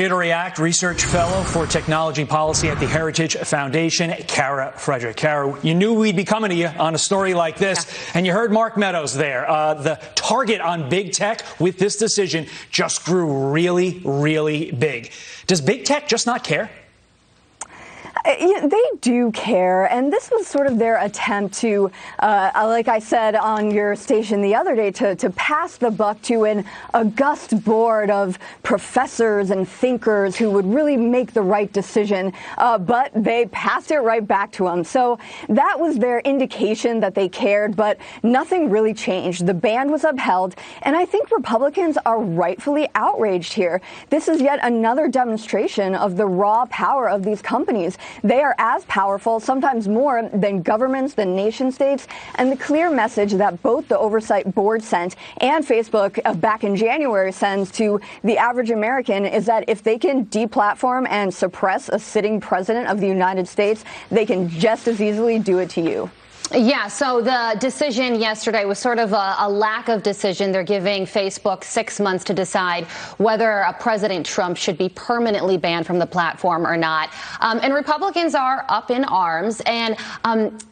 Here to react, research fellow for technology policy at the Heritage Foundation, Frederick. Kara, you knew we'd be coming to you on a story like this, and you heard Mark Meadows there. The target on big tech with this decision just grew really, really big. Does big tech just not care? They do care, and this was sort of their attempt to, like I said on your station the other day, to pass the buck to an august board of professors and thinkers who would really make the right decision, but they passed it right back to them. So that was their indication that they cared, but nothing really changed. The ban was upheld, and I think Republicans are rightfully outraged here. This is yet another demonstration of the raw power of these companies. They are as powerful, sometimes more, than governments, than nation states. And the clear message that both the Oversight Board sent and Facebook back in January sends to the average American is that if they can deplatform and suppress a sitting president of the United States, they can just as easily do it to you. Yeah, so the decision yesterday was sort of a lack of decision. They're giving Facebook 6 months to decide whether President Trump should be permanently banned from the platform or not. And Republicans are up in arms. And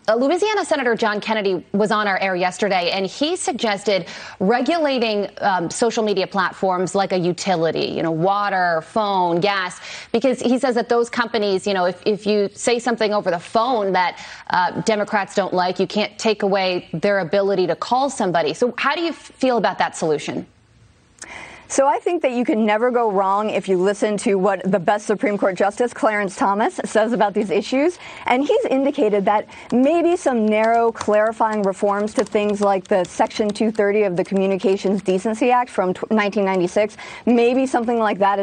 Louisiana Senator John Kennedy was on our air yesterday, and he suggested regulating social media platforms like a utility, water, phone, gas, because he says that those companies, if you say something over the phone that Democrats don't like, you can't take away their ability to call somebody. So how do you feel about that solution? So I think that you can never go wrong if you listen to what the best Supreme Court Justice, Clarence Thomas, says about these issues. And he's indicated that maybe some narrow clarifying reforms to things like the Section 230 of the Communications Decency Act from 1996, maybe something like that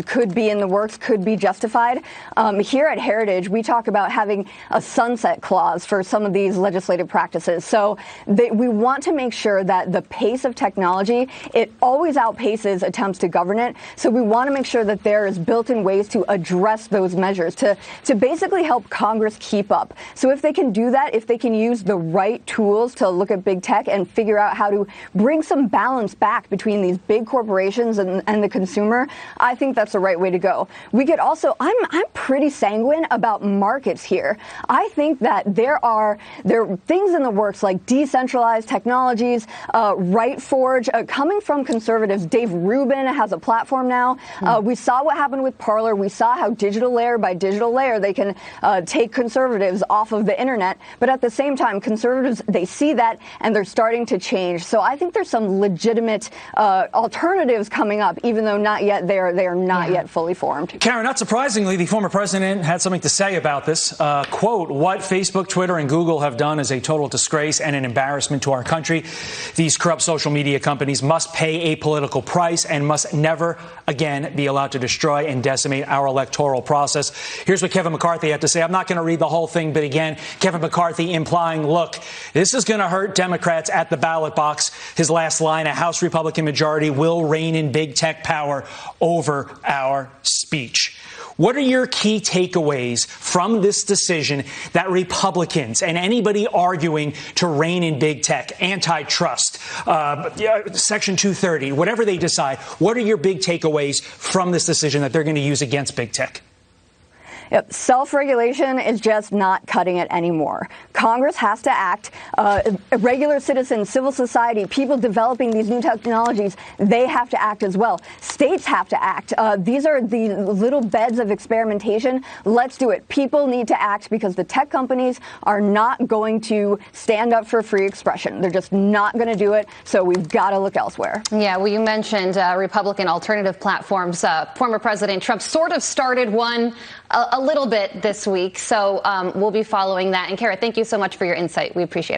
could be in the works, could be justified. Here at Heritage, we talk about having a sunset clause for some of these legislative practices. So we want to make sure that the pace of technology, it always outpaces attempts to govern it. So we want to make sure that there is built-in ways to address those measures, to basically help Congress keep up. So if they can do that, if they can use the right tools to look at big tech and figure out how to bring some balance back between these big corporations and the consumer, I think that's the right way to go. We could also, I'm pretty sanguine about markets here. I think that there are things in the works like decentralized technologies, RightForge, coming from conservatives. Dave Rubin has a platform now. We saw what happened with Parler. We saw how digital layer by digital layer they can take conservatives off of the internet. But at the same time, conservatives, they see that and they're starting to change. So I think there's some legitimate alternatives coming up, even though not yet they are not yet fully formed. Karen, not surprisingly, the former president had something to say about this. Quote, "What Facebook, Twitter, and Google have done is a total disgrace and an embarrassment to our country. These corrupt social media companies must pay a political price and must never again be allowed to destroy and decimate our electoral process." Here's what Kevin McCarthy had to say. I'm not going to read the whole thing, but again, Kevin McCarthy implying, look, this is going to hurt Democrats at the ballot box. His last line, a House Republican majority will rein in big tech power over our speech. What are your key takeaways from this decision that Republicans and anybody arguing to rein in big tech, antitrust, Section 230, whatever they decide, what are your big takeaways from this decision that they're going to use against big tech? Yep. Self-regulation is just not cutting it anymore. Congress has to act. Regular citizens, civil society, people developing these new technologies, they have to act as well. States have to act. These are the little beds of experimentation. Let's do it. People need to act because the tech companies are not going to stand up for free expression. They're just not going to do it. So we've got to look elsewhere. Yeah, well, you mentioned Republican alternative platforms. Former President Trump sort of started one a little bit this week. So we'll be following that. And Kara, thank you so much for your insight. We appreciate it.